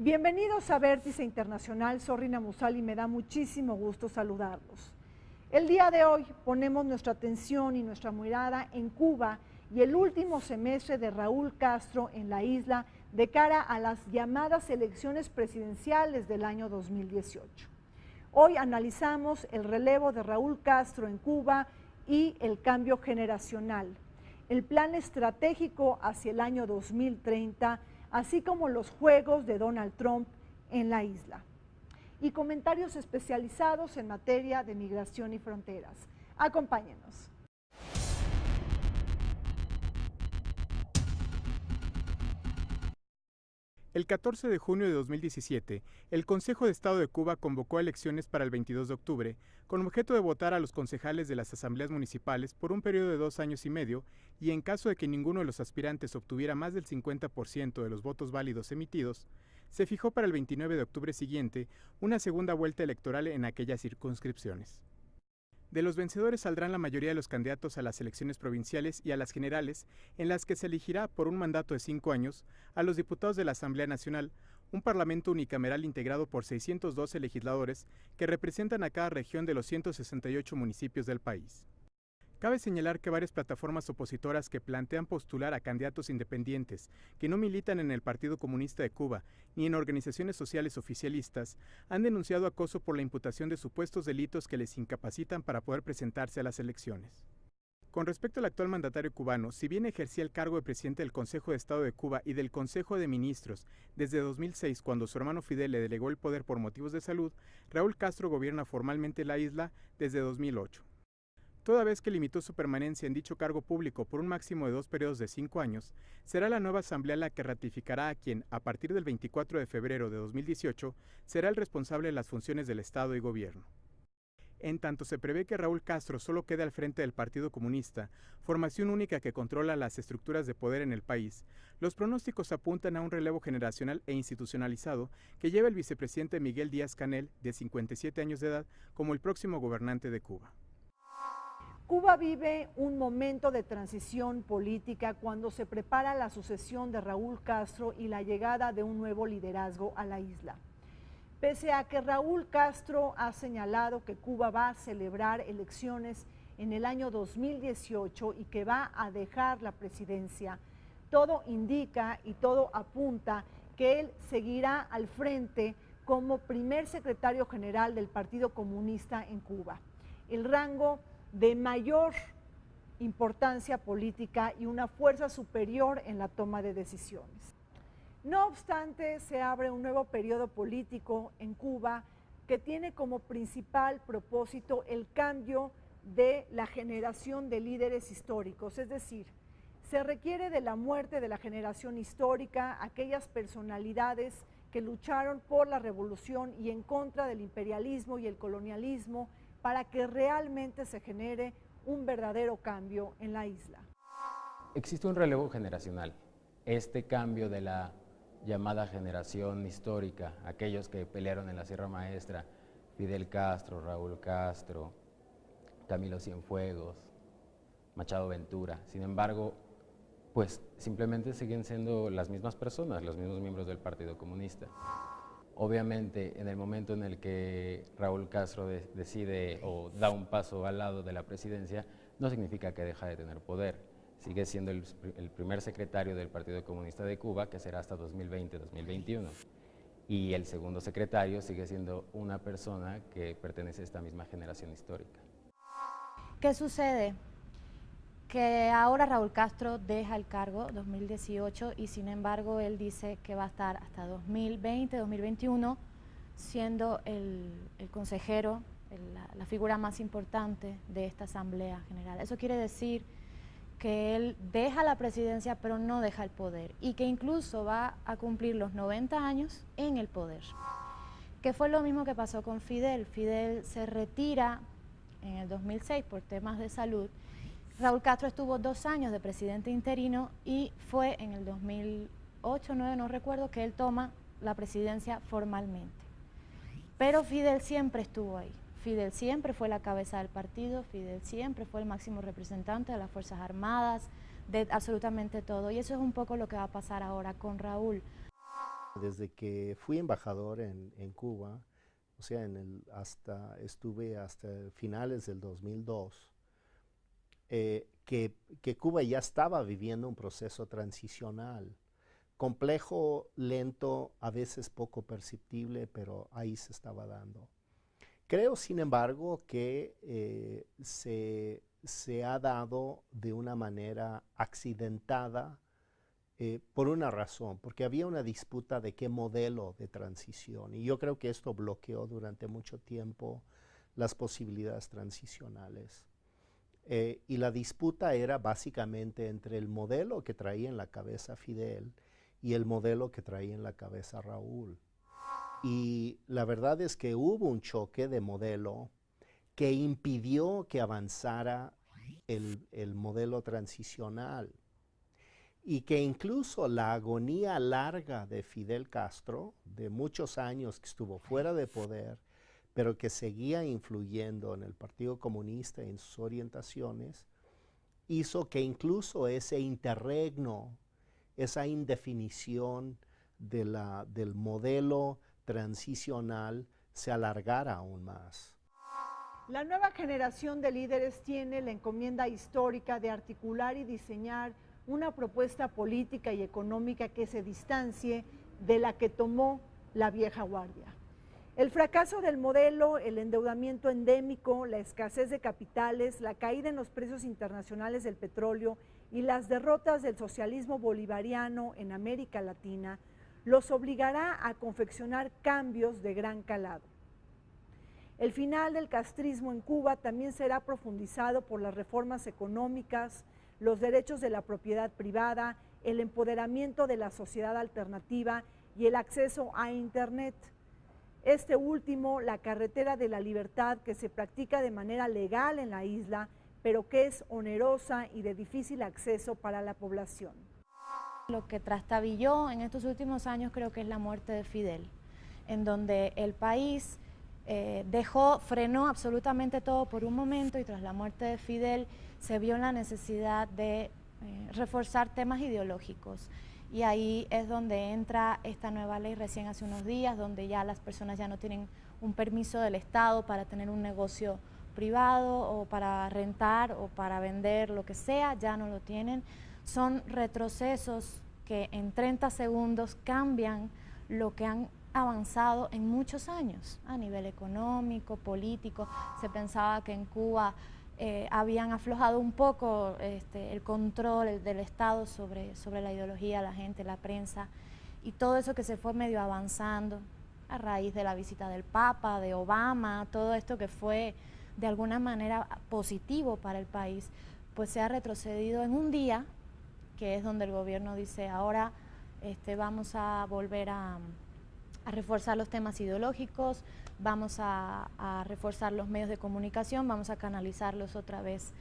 Bienvenidos a Vértice Internacional, soy Rina Musal y me da muchísimo gusto saludarlos. El día de hoy ponemos nuestra atención y nuestra mirada en Cuba y el último semestre de Raúl Castro en la isla de cara a las llamadas elecciones presidenciales del año 2018. Hoy analizamos el relevo de Raúl Castro en Cuba y el cambio generacional, el plan estratégico hacia el año 2030, así como los juegos de Donald Trump en la isla. Y comentarios especializados en materia de migración y fronteras. Acompáñenos. El 14 de junio de 2017, el Consejo de Estado de Cuba convocó elecciones para el 22 de octubre, con objeto de votar a los concejales de las asambleas municipales por un periodo de 2 años y medio, y en caso de que ninguno de los aspirantes obtuviera más del 50% de los votos válidos emitidos, se fijó para el 29 de octubre siguiente una segunda vuelta electoral en aquellas circunscripciones. De los vencedores saldrán la mayoría de los candidatos a las elecciones provinciales y a las generales, en las que se elegirá por un mandato de 5 años a los diputados de la Asamblea Nacional, un parlamento unicameral integrado por 612 legisladores que representan a cada región de los 168 municipios del país. Cabe señalar que varias plataformas opositoras que plantean postular a candidatos independientes que no militan en el Partido Comunista de Cuba ni en organizaciones sociales oficialistas han denunciado acoso por la imputación de supuestos delitos que les incapacitan para poder presentarse a las elecciones. Con respecto al actual mandatario cubano, si bien ejercía el cargo de presidente del Consejo de Estado de Cuba y del Consejo de Ministros desde 2006, cuando su hermano Fidel le delegó el poder por motivos de salud, Raúl Castro gobierna formalmente la isla desde 2008. Toda vez que limitó su permanencia en dicho cargo público por un máximo de 2 periodos de 5 años, será la nueva asamblea la que ratificará a quien, a partir del 24 de febrero de 2018, será el responsable de las funciones del Estado y Gobierno. En tanto se prevé que Raúl Castro solo quede al frente del Partido Comunista, formación única que controla las estructuras de poder en el país, los pronósticos apuntan a un relevo generacional e institucionalizado que lleva el vicepresidente Miguel Díaz-Canel, de 57 años de edad, como el próximo gobernante de Cuba. Cuba vive un momento de transición política cuando se prepara la sucesión de Raúl Castro y la llegada de un nuevo liderazgo a la isla. Pese a que Raúl Castro ha señalado que Cuba va a celebrar elecciones en el año 2018 y que va a dejar la presidencia, todo indica y todo apunta que él seguirá al frente como primer secretario general del Partido Comunista en Cuba. El rango de mayor importancia política y una fuerza superior en la toma de decisiones. No obstante, se abre un nuevo periodo político en Cuba que tiene como principal propósito el cambio de la generación de líderes históricos, es decir, se requiere de la muerte de la generación histórica, aquellas personalidades que lucharon por la revolución y en contra del imperialismo y el colonialismo, para que realmente se genere un verdadero cambio en la isla. Existe un relevo generacional. Este cambio de la llamada generación histórica, aquellos que pelearon en la Sierra Maestra, Fidel Castro, Raúl Castro, Camilo Cienfuegos, Machado Ventura, sin embargo, pues simplemente siguen siendo las mismas personas, los mismos miembros del Partido Comunista. Obviamente, en el momento en el que Raúl Castro decide o da un paso al lado de la presidencia, no significa que deja de tener poder. Sigue siendo el primer secretario del Partido Comunista de Cuba, que será hasta 2020-2021. Y el segundo secretario sigue siendo una persona que pertenece a esta misma generación histórica. ¿Qué sucede? Que ahora Raúl Castro deja el cargo 2018 y sin embargo él dice que va a estar hasta 2020-2021 siendo el consejero, la figura más importante de esta Asamblea General. Eso quiere decir que él deja la presidencia pero no deja el poder y que incluso va a cumplir los 90 años en el poder. Que fue lo mismo que pasó con Fidel. Fidel se retira en el 2006 por temas de salud. Raúl Castro estuvo 2 años de presidente interino y fue en el 2008-2009, no recuerdo, que él toma la presidencia formalmente. Pero Fidel siempre estuvo ahí. Fidel siempre fue la cabeza del partido, Fidel siempre fue el máximo representante de las Fuerzas Armadas, de absolutamente todo. Y eso es un poco lo que va a pasar ahora con Raúl. Desde que fui embajador en Cuba, o sea, estuve hasta finales del 2002, que Cuba ya estaba viviendo un proceso transicional, complejo, lento, a veces poco perceptible, pero ahí se estaba dando. Creo, sin embargo, que se ha dado de una manera accidentada por una razón, porque había una disputa de qué modelo de transición, y yo creo que esto bloqueó durante mucho tiempo las posibilidades transicionales. Y la disputa era básicamente entre el modelo que traía en la cabeza Fidel y el modelo que traía en la cabeza Raúl. Y la verdad es que hubo un choque de modelo que impidió que avanzara el modelo transicional, y que incluso la agonía larga de Fidel Castro, de muchos años que estuvo fuera de poder, pero que seguía influyendo en el Partido Comunista y en sus orientaciones, hizo que incluso ese interregno, esa indefinición del modelo transicional se alargara aún más. La nueva generación de líderes tiene la encomienda histórica de articular y diseñar una propuesta política y económica que se distancie de la que tomó la vieja guardia. El fracaso del modelo, el endeudamiento endémico, la escasez de capitales, la caída en los precios internacionales del petróleo y las derrotas del socialismo bolivariano en América Latina los obligará a confeccionar cambios de gran calado. El final del castrismo en Cuba también será profundizado por las reformas económicas, los derechos de la propiedad privada, el empoderamiento de la sociedad alternativa y el acceso a Internet. Este último, la carretera de la libertad, que se practica de manera legal en la isla, pero que es onerosa y de difícil acceso para la población. Lo que trastabilló en estos últimos años creo que es la muerte de Fidel, en donde el país frenó absolutamente todo por un momento, y tras la muerte de Fidel se vio en la necesidad de reforzar temas ideológicos. Y ahí es donde entra esta nueva ley recién hace unos días, donde ya las personas ya no tienen un permiso del Estado para tener un negocio privado o para rentar o para vender, lo que sea, ya no lo tienen. Son retrocesos que en 30 segundos cambian lo que han avanzado en muchos años a nivel económico, político. Se pensaba que en Cuba habían aflojado un poco el control del Estado sobre la ideología, la gente, la prensa, y todo eso que se fue medio avanzando a raíz de la visita del Papa, de Obama, todo esto que fue de alguna manera positivo para el país, pues se ha retrocedido en un día, que es donde el gobierno dice ahora vamos a volver a reforzar los temas ideológicos, vamos a reforzar los medios de comunicación, vamos a canalizarlos otra vez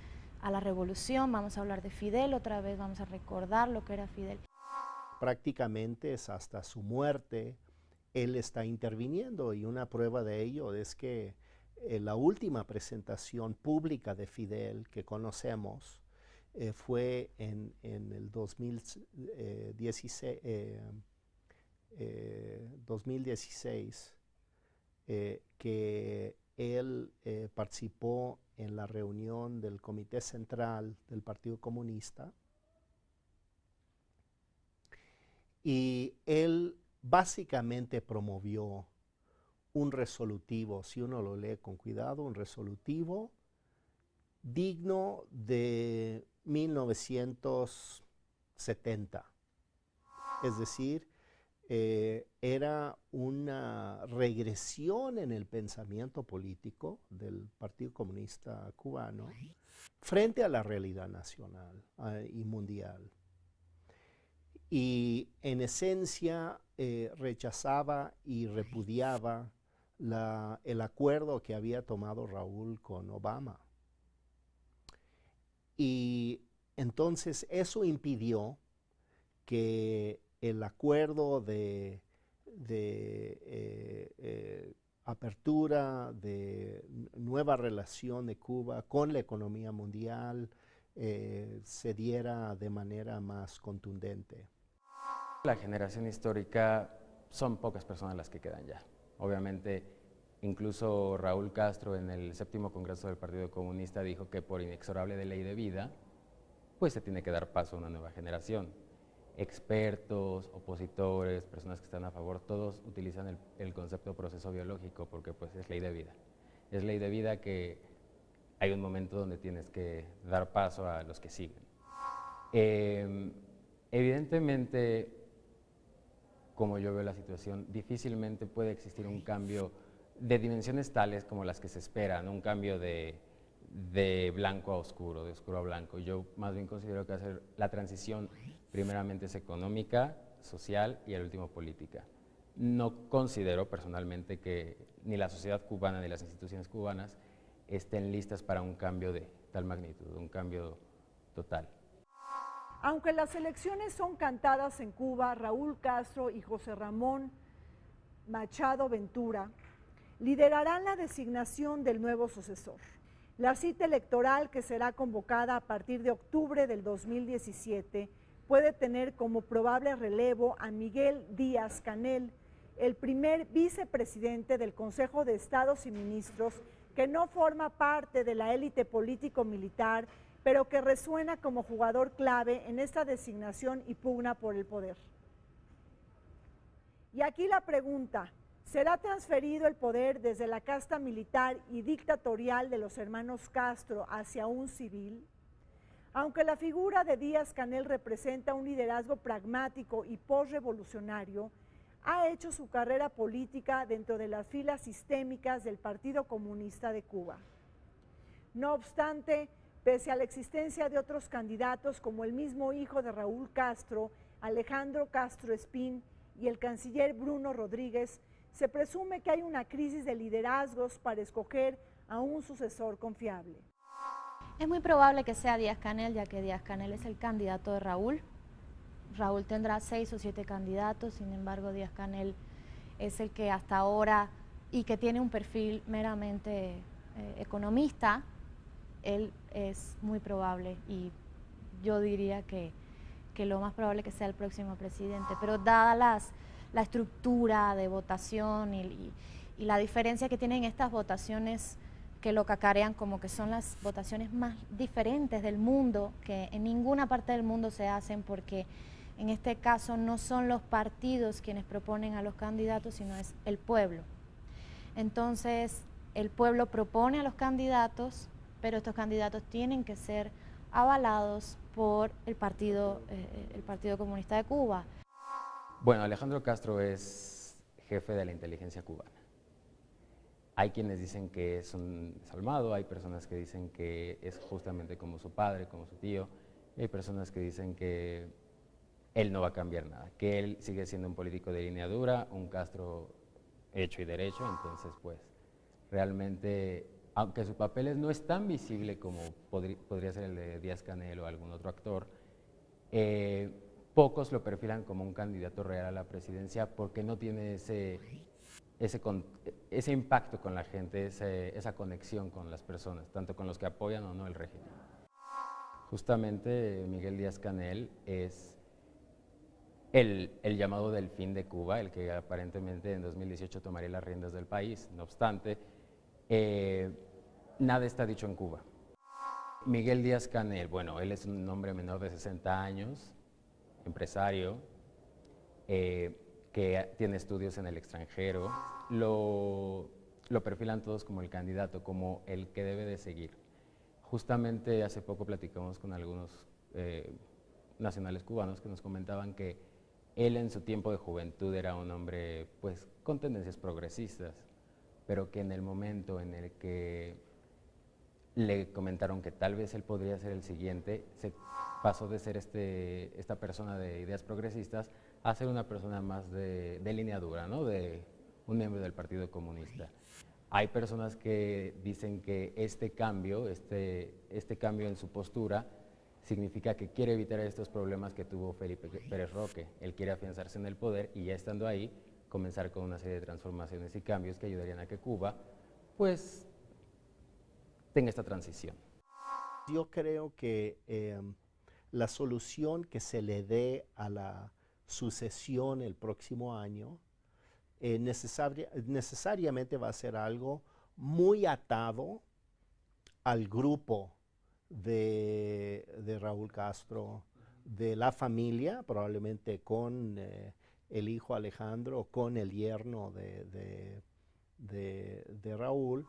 a la revolución, vamos a hablar de Fidel otra vez, vamos a recordar lo que era Fidel. Prácticamente es hasta su muerte él está interviniendo, y una prueba de ello es que la última presentación pública de Fidel que conocemos fue en el 2016, que él participó en la reunión del Comité Central del Partido Comunista, y él básicamente promovió un resolutivo, si uno lo lee con cuidado, un resolutivo digno de 1970. Es decir, era una regresión en el pensamiento político del Partido Comunista Cubano frente a la realidad nacional y mundial. Y en esencia rechazaba y repudiaba el acuerdo que había tomado Raúl con Obama. Y entonces eso impidió que el acuerdo de apertura, de nueva relación de Cuba con la economía mundial se diera de manera más contundente. La generación histórica son pocas personas las que quedan ya. Obviamente, incluso Raúl Castro en el 7º Congreso del Partido Comunista dijo que por inexorable de ley de vida, pues se tiene que dar paso a una nueva generación. Expertos, opositores, personas que están a favor, todos utilizan el concepto de proceso biológico porque pues es ley de vida. Es ley de vida que hay un momento donde tienes que dar paso a los que siguen. Evidentemente, como yo veo la situación, difícilmente puede existir un cambio de dimensiones tales como las que se esperan, un cambio de blanco a oscuro, de oscuro a blanco. Yo más bien considero que hacer la transición primeramente es económica, social y al último política. No considero personalmente que ni la sociedad cubana ni las instituciones cubanas estén listas para un cambio de tal magnitud, un cambio total. Aunque las elecciones son cantadas en Cuba, Raúl Castro y José Ramón Machado Ventura liderarán la designación del nuevo sucesor. La cita electoral, que será convocada a partir de octubre del 2017, puede tener como probable relevo a Miguel Díaz-Canel, el primer vicepresidente del Consejo de Estados y Ministros, que no forma parte de la élite político-militar, pero que resuena como jugador clave en esta designación y pugna por el poder. Y aquí la pregunta: ¿será transferido el poder desde la casta militar y dictatorial de los hermanos Castro hacia un civil? Aunque la figura de Díaz-Canel representa un liderazgo pragmático y posrevolucionario, ha hecho su carrera política dentro de las filas sistémicas del Partido Comunista de Cuba. No obstante, pese a la existencia de otros candidatos como el mismo hijo de Raúl Castro, Alejandro Castro Espín, y el canciller Bruno Rodríguez, se presume que hay una crisis de liderazgos para escoger a un sucesor confiable. Es muy probable que sea Díaz-Canel, ya que Díaz-Canel es el candidato de Raúl. Raúl tendrá 6 o 7 candidatos, sin embargo Díaz-Canel es el que hasta ahora, y que tiene un perfil meramente economista, él es muy probable, y yo diría que lo más probable es que sea el próximo presidente, pero dada la estructura de votación y la diferencia que tienen estas votaciones, que lo cacarean como que son las votaciones más diferentes del mundo, que en ninguna parte del mundo se hacen, porque en este caso no son los partidos quienes proponen a los candidatos, sino es el pueblo. Entonces, el pueblo propone a los candidatos, pero estos candidatos tienen que ser avalados por el Partido Comunista de Cuba. Bueno, Alejandro Castro es jefe de la inteligencia cubana. Hay quienes dicen que es un desalmado, hay personas que dicen que es justamente como su padre, como su tío, y hay personas que dicen que él no va a cambiar nada, que él sigue siendo un político de línea dura, un Castro hecho y derecho. Entonces, pues, realmente, aunque su papel no es tan visible como podría ser el de Díaz-Canel o algún otro actor, pocos lo perfilan como un candidato real a la presidencia porque no tiene ese impacto con la gente, esa conexión con las personas, tanto con los que apoyan o no el régimen. Justamente Miguel Díaz-Canel es el llamado delfín de Cuba, el que aparentemente en 2018 tomaría las riendas del país. No obstante, nada está dicho en Cuba. Miguel Díaz-Canel, bueno, él es un hombre menor de 60 años, empresario, que tiene estudios en el extranjero. Lo perfilan todos como el candidato, como el que debe de seguir. Justamente hace poco platicamos con algunos nacionales cubanos que nos comentaban que él en su tiempo de juventud era un hombre pues con tendencias progresistas, pero que en el momento en el que le comentaron que tal vez él podría ser el siguiente, se pasó de ser esta persona de ideas progresistas a ser una persona más de línea dura, ¿no? De un miembro del Partido Comunista. Hay personas que dicen que este cambio en su postura significa que quiere evitar estos problemas que tuvo Felipe Pérez Roque. Él quiere afianzarse en el poder y ya estando ahí, comenzar con una serie de transformaciones y cambios que ayudarían a que Cuba, pues, tenga esta transición. Yo creo que la solución que se le dé a la sucesión el próximo año necesariamente va a ser algo muy atado al grupo de Raúl Castro, de la familia, probablemente con el hijo Alejandro, con el yerno de Raúl,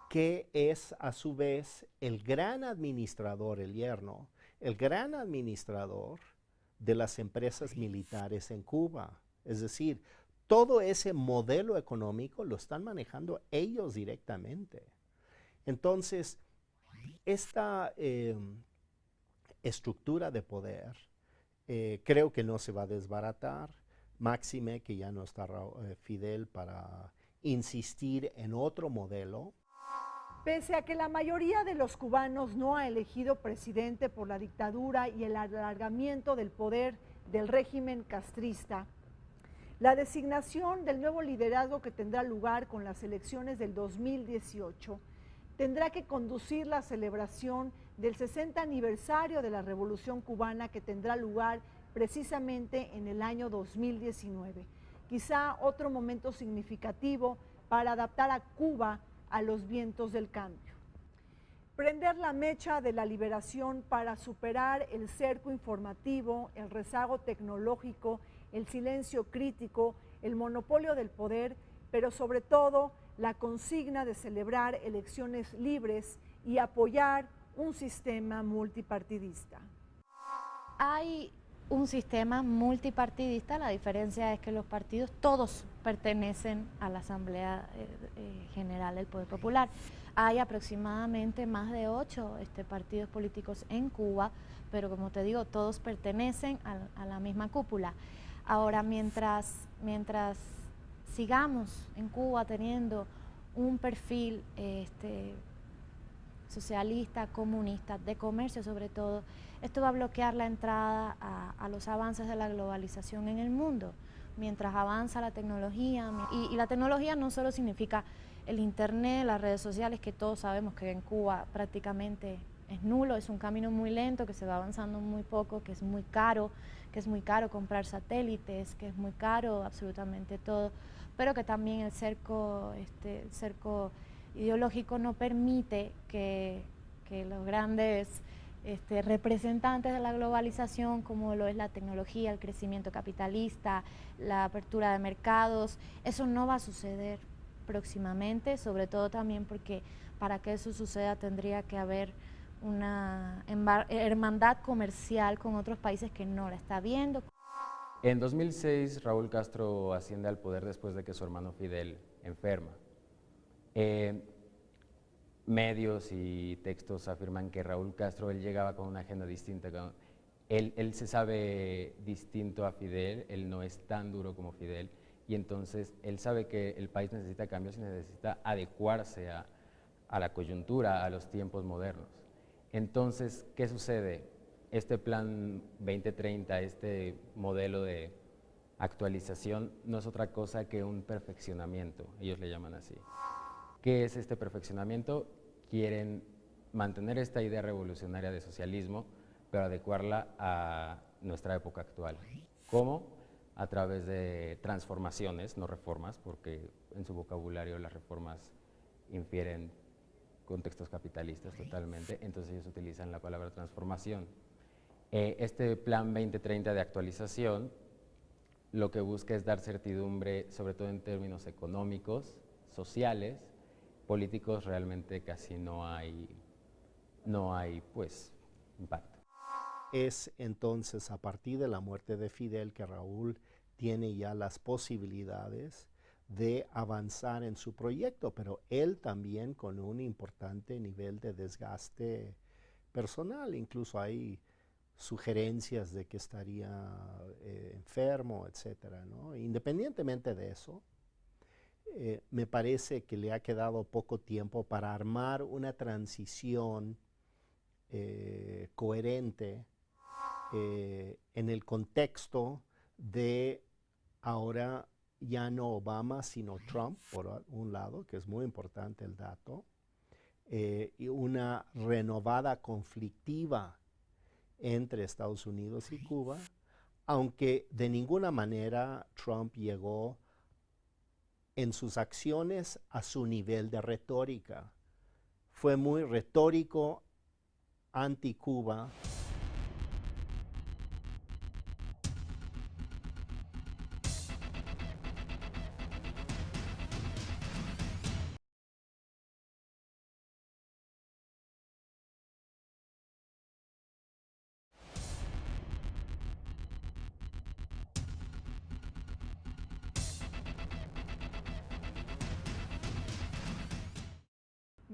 que es a su vez el gran administrador, el yerno, el gran administrador de las empresas militares en Cuba. Es decir, todo ese modelo económico lo están manejando ellos directamente. Entonces, esta estructura de poder creo que no se va a desbaratar, máxime que ya no está Fidel para insistir en otro modelo. Pese a que la mayoría de los cubanos no ha elegido presidente por la dictadura y el alargamiento del poder del régimen castrista, la designación del nuevo liderazgo que tendrá lugar con las elecciones del 2018 tendrá que conducir la celebración del 60 aniversario de la Revolución Cubana que tendrá lugar precisamente en el año 2019. Quizá otro momento significativo para adaptar a Cuba a los vientos del cambio. Prender la mecha de la liberación para superar el cerco informativo, el rezago tecnológico, el silencio crítico, el monopolio del poder, pero sobre todo la consigna de celebrar elecciones libres y apoyar un sistema multipartidista. Hay un sistema multipartidista, la diferencia es que los partidos todos pertenecen a la Asamblea General del Poder Popular. Hay aproximadamente más de 8 partidos políticos en Cuba, pero como te digo, todos pertenecen a la misma cúpula. Ahora, mientras sigamos en Cuba teniendo un perfil socialista, comunista, de comercio sobre todo, esto va a bloquear la entrada a los avances de la globalización en el mundo. Mientras avanza la tecnología, y la tecnología no solo significa el internet, las redes sociales, que todos sabemos que en Cuba prácticamente es nulo, es un camino muy lento, que se va avanzando muy poco, que es muy caro comprar satélites, que es muy caro absolutamente todo, pero que también el cerco ideológico no permite que los grandes representantes de la globalización, como lo es la tecnología, el crecimiento capitalista, la apertura de mercados, eso no va a suceder próximamente, sobre todo también porque para que eso suceda tendría que haber una hermandad comercial con otros países que no la está viendo. En 2006, Raúl Castro asciende al poder después de que su hermano Fidel enferma. Medios y textos afirman que Raúl Castro, él llegaba con una agenda distinta. Él se sabe distinto a Fidel, él no es tan duro como Fidel, y entonces él sabe que el país necesita cambios y necesita adecuarse a la coyuntura, a los tiempos modernos. Entonces, ¿qué sucede? Este plan 2030, este modelo de actualización, no es otra cosa que un perfeccionamiento, ellos le llaman así. ¿Qué es este perfeccionamiento? Quieren mantener esta idea revolucionaria de socialismo, pero adecuarla a nuestra época actual. ¿Cómo? A través de transformaciones, no reformas, porque en su vocabulario las reformas infieren contextos capitalistas totalmente, entonces ellos utilizan la palabra transformación. Este plan 2030 de actualización lo que busca es dar certidumbre, sobre todo en términos económicos, sociales, políticos realmente casi no hay pues impacto. Es entonces a partir de la muerte de Fidel que Raúl tiene ya las posibilidades de avanzar en su proyecto, pero él también con un importante nivel de desgaste personal, incluso hay sugerencias de que estaría enfermo, etcétera, ¿no? Independientemente de eso, me parece que le ha quedado poco tiempo para armar una transición coherente en el contexto de ahora ya no Obama, sino Trump, por un lado, que es muy importante el dato, y una renovada conflictiva entre Estados Unidos y Cuba, aunque de ninguna manera Trump llegó en sus acciones a su nivel de retórica. Fue muy retórico anti-Cuba.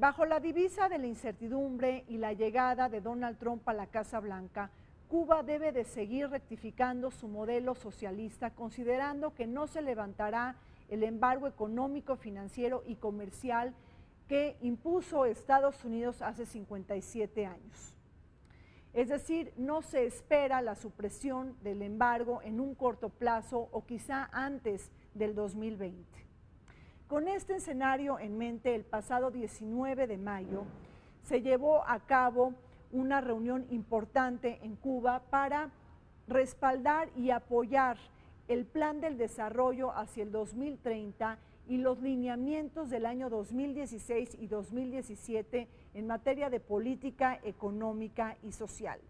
Bajo la divisa de la incertidumbre y la llegada de Donald Trump a la Casa Blanca, Cuba debe de seguir rectificando su modelo socialista, considerando que no se levantará el embargo económico, financiero y comercial que impuso Estados Unidos hace 57 años. Es decir, no se espera la supresión del embargo en un corto plazo o quizá antes del 2020. Con este escenario en mente, el pasado 19 de mayo se llevó a cabo una reunión importante en Cuba para respaldar y apoyar el plan del desarrollo hacia el 2030 y los lineamientos del año 2016 y 2017 en materia de política económica y social.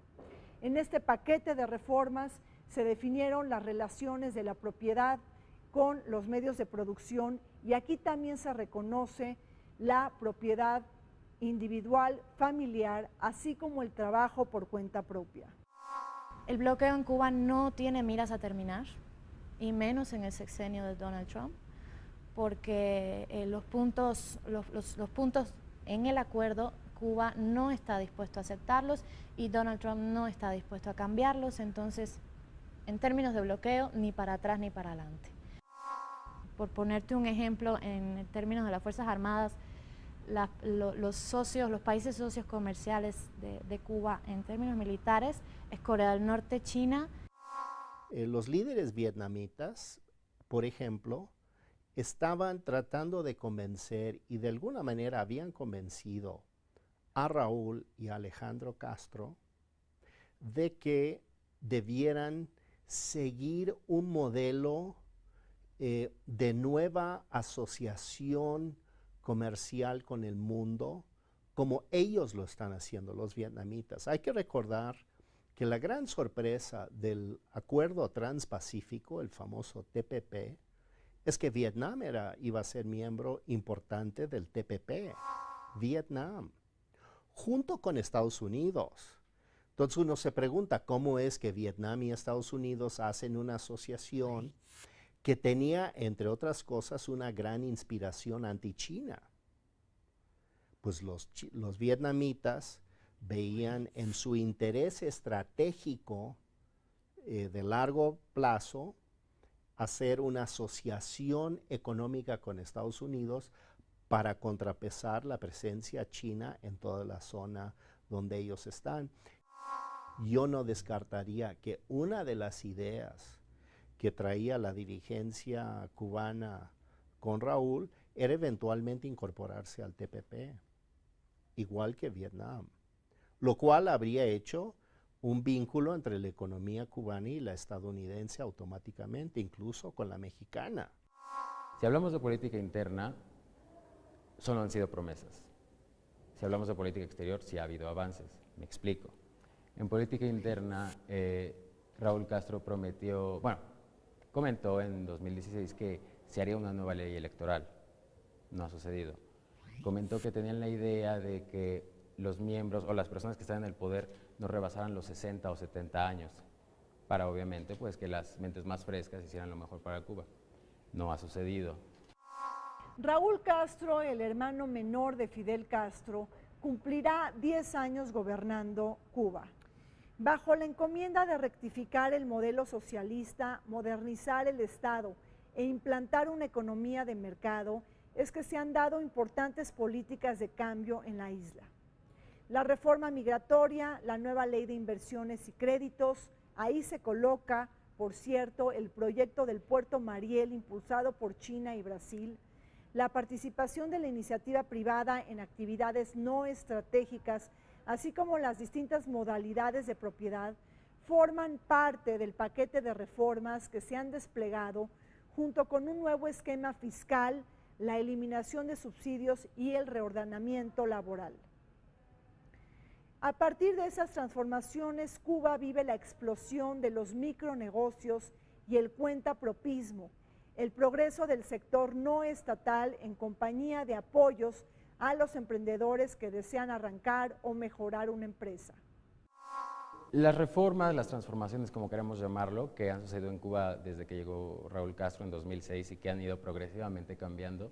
En este paquete de reformas se definieron las relaciones de la propiedad con los medios de producción y aquí también se reconoce la propiedad individual, familiar, así como el trabajo por cuenta propia. El bloqueo en Cuba no tiene miras a terminar, y menos en el sexenio de Donald Trump, porque los puntos en el acuerdo, Cuba no está dispuesto a aceptarlos y Donald Trump no está dispuesto a cambiarlos, entonces, en términos de bloqueo, ni para atrás ni para adelante. Por ponerte un ejemplo, en términos de las Fuerzas Armadas, los países socios comerciales de Cuba en términos militares es Corea del Norte, China. Los líderes vietnamitas, por ejemplo, estaban tratando de convencer y de alguna manera habían convencido a Raúl y a Alejandro Castro de que debieran seguir un modelo de nueva asociación comercial con el mundo, como ellos lo están haciendo, los vietnamitas. Hay que recordar que la gran sorpresa del Acuerdo Transpacífico, el famoso TPP, es que Vietnam iba a ser miembro importante del TPP, Vietnam, junto con Estados Unidos. Entonces uno se pregunta cómo es que Vietnam y Estados Unidos hacen una asociación que tenía, entre otras cosas, una gran inspiración anti-China. Pues los vietnamitas veían en su interés estratégico de largo plazo hacer una asociación económica con Estados Unidos para contrapesar la presencia china en toda la zona donde ellos están. Yo no descartaría que una de las ideas que traía la dirigencia cubana con Raúl era eventualmente incorporarse al TPP, igual que Vietnam, lo cual habría hecho un vínculo entre la economía cubana y la estadounidense automáticamente, incluso con la mexicana. Si hablamos de política interna, solo han sido promesas. Si hablamos de política exterior, sí ha habido avances. Me explico. En política interna, Raúl Castro comentó en 2016 que se haría una nueva ley electoral. No ha sucedido. Comentó que tenían la idea de que los miembros o las personas que están en el poder no rebasaran los 60 o 70 años, para obviamente pues que las mentes más frescas hicieran lo mejor para Cuba. No ha sucedido. Raúl Castro, el hermano menor de Fidel Castro, cumplirá 10 años gobernando Cuba. Bajo la encomienda de rectificar el modelo socialista, modernizar el Estado e implantar una economía de mercado, es que se han dado importantes políticas de cambio en la isla. La reforma migratoria, la nueva ley de inversiones y créditos, ahí se coloca, por cierto, el proyecto del Puerto Mariel impulsado por China y Brasil, la participación de la iniciativa privada en actividades no estratégicas, así como las distintas modalidades de propiedad, forman parte del paquete de reformas que se han desplegado junto con un nuevo esquema fiscal, la eliminación de subsidios y el reordenamiento laboral. A partir de esas transformaciones, Cuba vive la explosión de los micronegocios y el cuentapropismo, el progreso del sector no estatal en compañía de apoyos a los emprendedores que desean arrancar o mejorar una empresa. Las reformas, las transformaciones, como queramos llamarlo, que han sucedido en Cuba desde que llegó Raúl Castro en 2006 y que han ido progresivamente cambiando,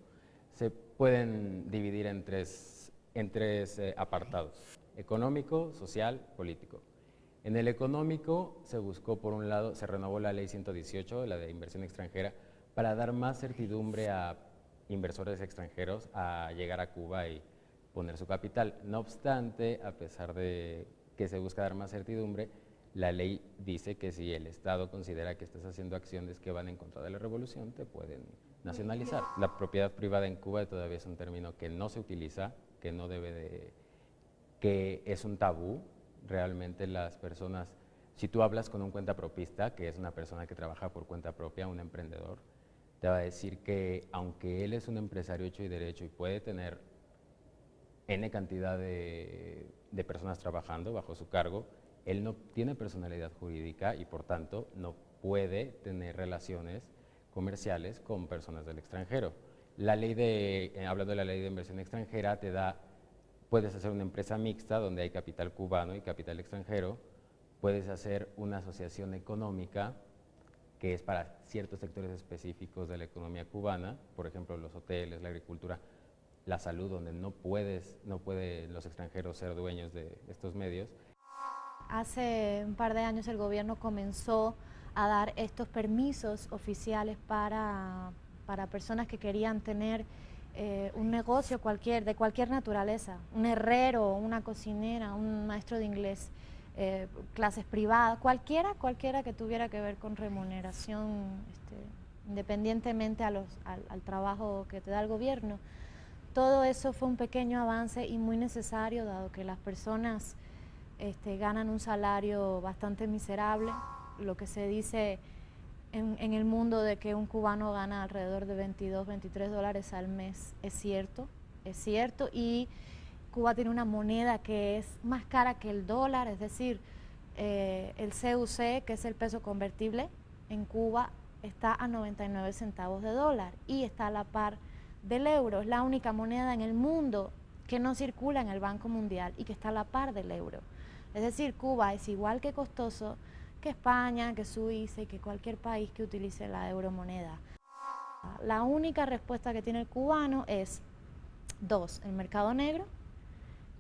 se pueden dividir en tres apartados: económico, social, político. En el económico se buscó, por un lado, se renovó la ley 118, la de inversión extranjera, para dar más certidumbre a inversores extranjeros a llegar a Cuba y poner su capital. No obstante, a pesar de que se busca dar más certidumbre, la ley dice que si el Estado considera que estás haciendo acciones que van en contra de la revolución, te pueden nacionalizar. La propiedad privada en Cuba todavía es un término que no se utiliza, que no debe de, que es un tabú. Realmente las personas, si tú hablas con un cuentapropista, que es una persona que trabaja por cuenta propia, un emprendedor, te va a decir que aunque él es un empresario hecho y derecho y puede tener N cantidad de personas trabajando bajo su cargo, él no tiene personalidad jurídica y por tanto no puede tener relaciones comerciales con personas del extranjero. La ley hablando de la ley de inversión extranjera, puedes hacer una empresa mixta donde hay capital cubano y capital extranjero, puedes hacer una asociación económica que es para ciertos sectores específicos de la economía cubana, por ejemplo los hoteles, la agricultura, la salud, donde no pueden los extranjeros ser dueños de estos medios. Hace un par de años el gobierno comenzó a dar estos permisos oficiales para personas que querían tener un negocio de cualquier naturaleza, un herrero, una cocinera, un maestro de inglés, clases privadas, cualquiera que tuviera que ver con remuneración, independientemente al trabajo que te da el gobierno. Todo eso fue un pequeño avance y muy necesario, dado que las personas ganan un salario bastante miserable. Lo que se dice en el mundo de que un cubano gana alrededor de 22, 23 dólares al mes es cierto, y Cuba tiene una moneda que es más cara que el dólar, es decir, el CUC, que es el peso convertible, en Cuba está a 99 centavos de dólar y está a la par del euro. Es la única moneda en el mundo que no circula en el Banco Mundial y que está a la par del euro. Es decir, Cuba es igual que costoso que España, que Suiza y que cualquier país que utilice la euromoneda. La única respuesta que tiene el cubano es el mercado negro,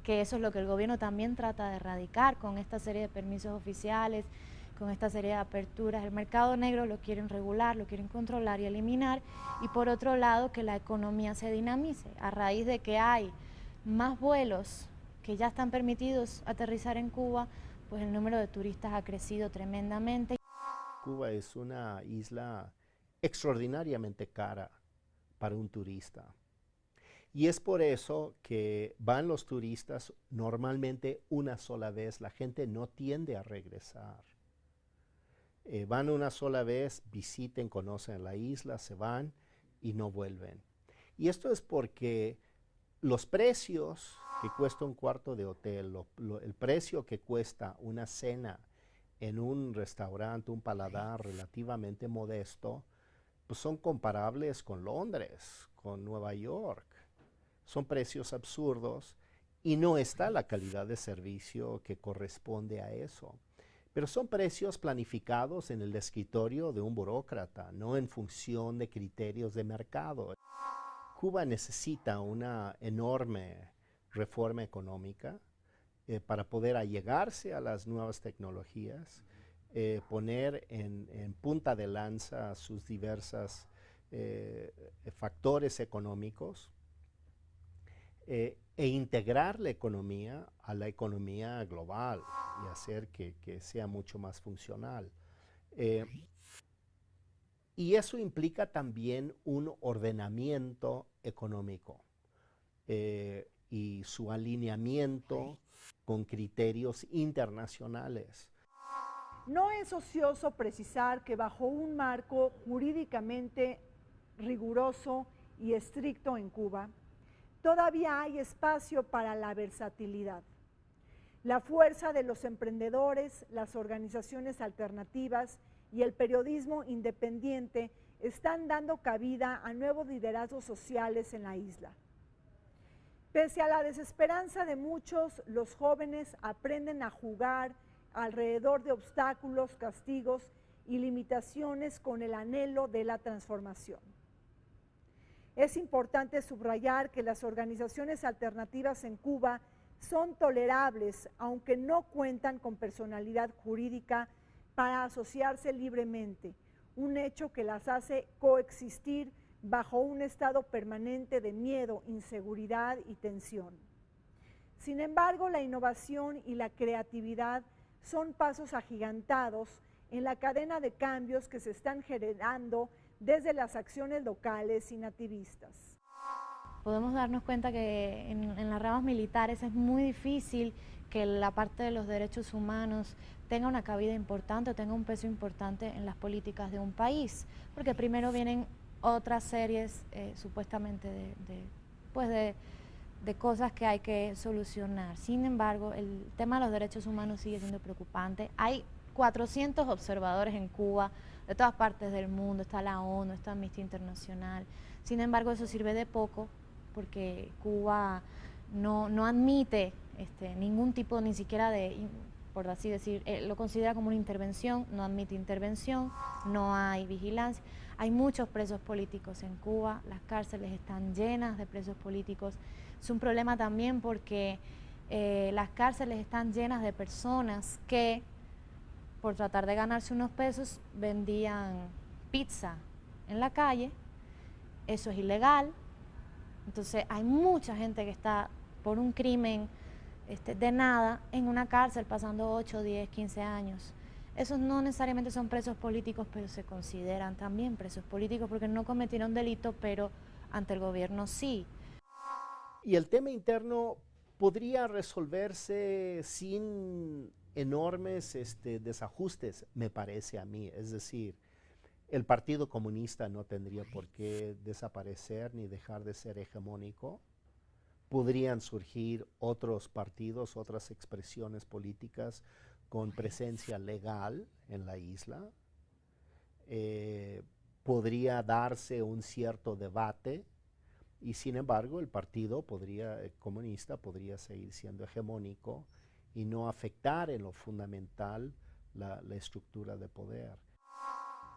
que eso es lo que el gobierno también trata de erradicar con esta serie de permisos oficiales, con esta serie de aperturas. El mercado negro lo quieren regular, lo quieren controlar y eliminar, y por otro lado que la economía se dinamice. A raíz de que hay más vuelos que ya están permitidos aterrizar en Cuba, pues el número de turistas ha crecido tremendamente. Cuba es una isla extraordinariamente cara para un turista. Y es por eso que van los turistas normalmente una sola vez. La gente no tiende a regresar. Van una sola vez, visiten, conocen la isla, se van y no vuelven. Y esto es porque los precios que cuesta un cuarto de hotel, el precio que cuesta una cena en un restaurante, un paladar relativamente modesto, pues son comparables con Londres, con Nueva York. Son precios absurdos y no está la calidad de servicio que corresponde a eso. Pero son precios planificados en el escritorio de un burócrata, no en función de criterios de mercado. Cuba necesita una enorme reforma económica para poder allegarse a las nuevas tecnologías, poner en punta de lanza sus diversos factores económicos, e integrar la economía a la economía global y hacer que sea mucho más funcional. Y eso implica también un ordenamiento económico y su alineamiento con criterios internacionales. No es ocioso precisar que bajo un marco jurídicamente riguroso y estricto en Cuba, todavía hay espacio para la versatilidad. La fuerza de los emprendedores, las organizaciones alternativas y el periodismo independiente están dando cabida a nuevos liderazgos sociales en la isla. Pese a la desesperanza de muchos, los jóvenes aprenden a jugar alrededor de obstáculos, castigos y limitaciones con el anhelo de la transformación. Es importante subrayar que las organizaciones alternativas en Cuba son tolerables, aunque no cuentan con personalidad jurídica para asociarse libremente, un hecho que las hace coexistir bajo un estado permanente de miedo, inseguridad y tensión. Sin embargo, la innovación y la creatividad son pasos agigantados en la cadena de cambios que se están generando desde las acciones locales y nativistas. Podemos darnos cuenta que en las ramas militares es muy difícil que la parte de los derechos humanos tenga una cabida importante, tenga un peso importante en las políticas de un país, porque primero vienen otras series supuestamente de cosas que hay que solucionar. Sin embargo, el tema de los derechos humanos sigue siendo preocupante. Hay 400 observadores en Cuba, de todas partes del mundo, está la ONU, está Amnistía Internacional. Sin embargo, eso sirve de poco porque Cuba no admite ningún tipo, ni siquiera de, por así decir, lo considera como una intervención, no admite intervención, no hay vigilancia. Hay muchos presos políticos en Cuba, las cárceles están llenas de presos políticos. Es un problema también porque las cárceles están llenas de personas que, por tratar de ganarse unos pesos, vendían pizza en la calle. Eso es ilegal. Entonces hay mucha gente que está por un crimen de nada en una cárcel pasando 8, 10, 15 años. Esos no necesariamente son presos políticos, pero se consideran también presos políticos porque no cometieron delito, pero ante el gobierno sí. Y el tema interno podría resolverse sin enormes desajustes, me parece a mí. Es decir, el Partido Comunista no tendría por qué desaparecer ni dejar de ser hegemónico. Podrían surgir otros partidos, otras expresiones políticas con presencia legal en la isla. Podría darse un cierto debate y sin embargo el partido comunista podría seguir siendo hegemónico y no afectar en lo fundamental la estructura de poder.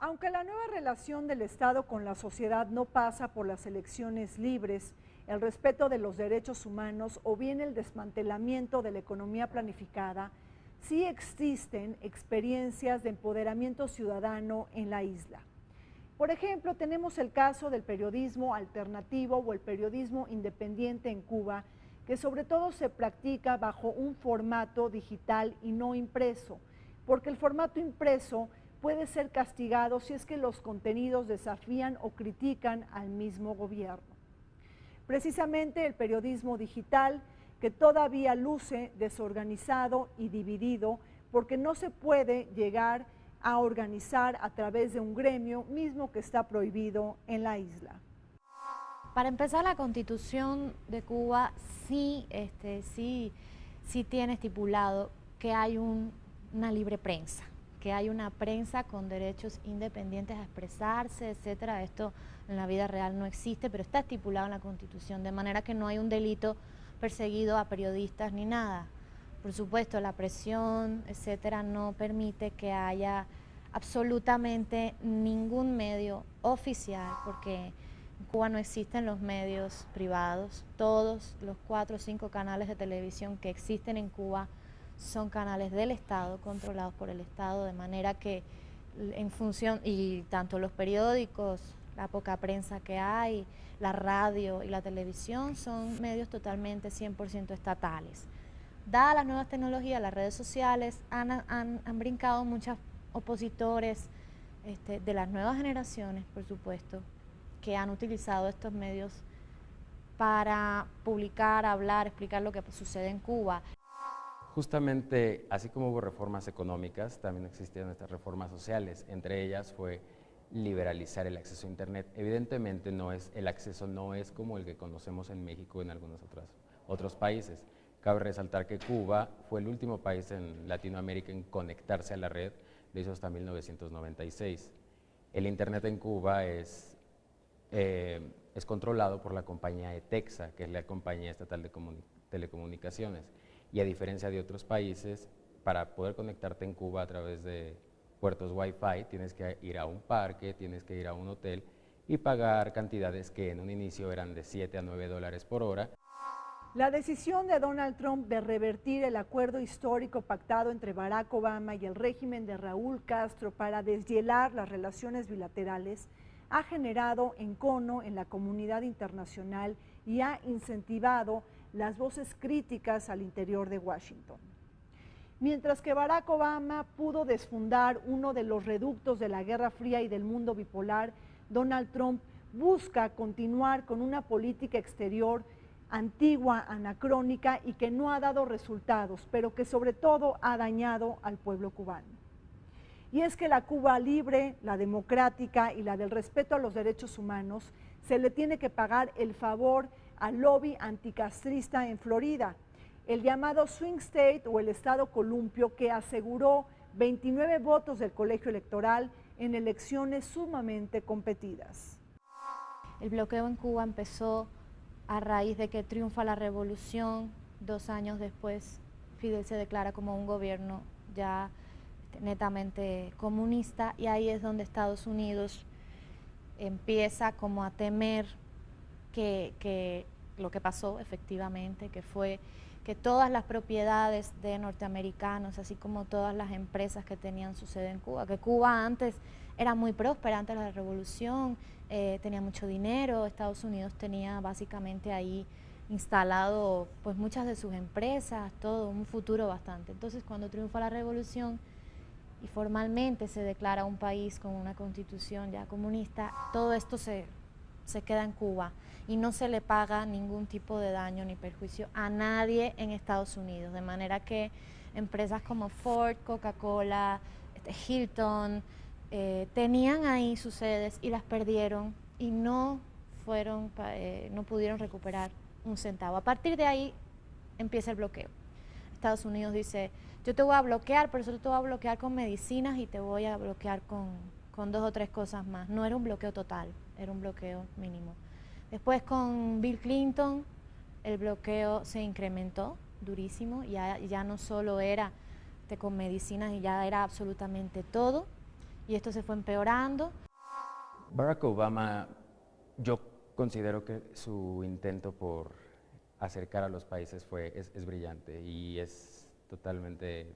Aunque la nueva relación del Estado con la sociedad no pasa por las elecciones libres, el respeto de los derechos humanos o bien el desmantelamiento de la economía planificada, sí existen experiencias de empoderamiento ciudadano en la isla. Por ejemplo, tenemos el caso del periodismo alternativo o el periodismo independiente en Cuba, que sobre todo se practica bajo un formato digital y no impreso, porque el formato impreso puede ser castigado si es que los contenidos desafían o critican al mismo gobierno. Precisamente el periodismo digital, que todavía luce desorganizado y dividido, porque no se puede llegar a organizar a través de un gremio mismo que está prohibido en la isla. Para empezar, la Constitución de Cuba sí tiene estipulado que hay una libre prensa, que hay una prensa con derechos independientes a expresarse, etcétera. Esto en la vida real no existe, pero está estipulado en la Constitución, de manera que no hay un delito perseguido a periodistas ni nada. Por supuesto, la presión, etcétera, no permite que haya absolutamente ningún medio oficial, porque en Cuba no existen los medios privados. Todos los 4 o 5 canales de televisión que existen en Cuba son canales del Estado, controlados por el Estado, de manera que en función, y tanto los periódicos, la poca prensa que hay, la radio y la televisión son medios totalmente 100% estatales. Dadas las nuevas tecnologías, las redes sociales, han brincado muchos opositores de las nuevas generaciones, por supuesto, que han utilizado estos medios para publicar, hablar, explicar lo que sucede en Cuba. Justamente, así como hubo reformas económicas, también existieron estas reformas sociales. Entre ellas fue liberalizar el acceso a Internet. Evidentemente el acceso no es como el que conocemos en México y en algunos otros países. Cabe resaltar que Cuba fue el último país en Latinoamérica en conectarse a la red, lo hizo hasta 1996. El Internet en Cuba es controlado por la compañía ETEXA, que es la compañía estatal de telecomunicaciones. Y a diferencia de otros países, para poder conectarte en Cuba a través de puertos Wi-Fi, tienes que ir a un parque, tienes que ir a un hotel y pagar cantidades que en un inicio eran de 7 a 9 dólares por hora. La decisión de Donald Trump de revertir el acuerdo histórico pactado entre Barack Obama y el régimen de Raúl Castro para deshielar las relaciones bilaterales ha generado encono en la comunidad internacional y ha incentivado las voces críticas al interior de Washington. Mientras que Barack Obama pudo desfundar uno de los reductos de la Guerra Fría y del mundo bipolar, Donald Trump busca continuar con una política exterior antigua, anacrónica y que no ha dado resultados, pero que sobre todo ha dañado al pueblo cubano. Y es que la Cuba libre, la democrática y la del respeto a los derechos humanos se le tiene que pagar el favor al lobby anticastrista en Florida, el llamado Swing State o el Estado Columpio, que aseguró 29 votos del colegio electoral en elecciones sumamente competidas. El bloqueo en Cuba empezó a raíz de que triunfa la revolución. 2 años después, Fidel se declara como un gobierno ya netamente comunista, y ahí es donde Estados Unidos empieza como a temer que lo que pasó efectivamente, que fue que todas las propiedades de norteamericanos, así como todas las empresas que tenían su sede en Cuba, que Cuba antes era muy próspera, antes de la revolución, tenía mucho dinero, Estados Unidos tenía básicamente ahí instalado pues muchas de sus empresas, todo, un futuro bastante. Entonces cuando triunfa la revolución y formalmente se declara un país con una constitución ya comunista, todo esto se queda en Cuba y no se le paga ningún tipo de daño ni perjuicio a nadie en Estados Unidos, de manera que empresas como Ford, Coca-Cola, Hilton, tenían ahí sus sedes y las perdieron y no pudieron recuperar un centavo. A partir de ahí empieza el bloqueo. Estados Unidos dice, yo te voy a bloquear, pero solo te voy a bloquear con medicinas y te voy a bloquear con 2 o 3 cosas más. No era un bloqueo total, era un bloqueo mínimo. Después con Bill Clinton el bloqueo se incrementó durísimo, ya no solo era con medicinas, y ya era absolutamente todo, y esto se fue empeorando. Barack Obama, yo considero que su intento por acercar a los países es brillante y es totalmente,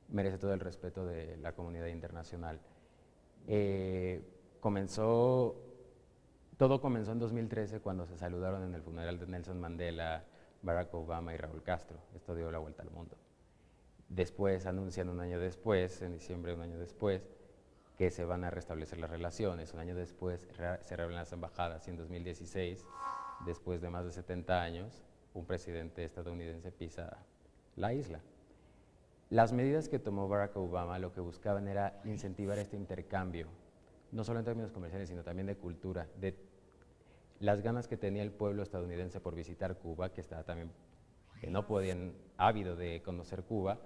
merece todo el respeto de la comunidad internacional. Todo comenzó en 2013 cuando se saludaron en el funeral de Nelson Mandela, Barack Obama y Raúl Castro. Esto dio la vuelta al mundo. Después anuncian un año después, en diciembre de un año después, que se van a restablecer las relaciones. Un año después se reabren las embajadas y en 2016, después de más de 70 años, un presidente estadounidense pisa la isla. Las medidas que tomó Barack Obama lo que buscaban era incentivar este intercambio, no solo en términos comerciales, sino también de cultura, de las ganas que tenía el pueblo estadounidense por visitar Cuba, que estaba también, que no podían, ávido de conocer Cuba,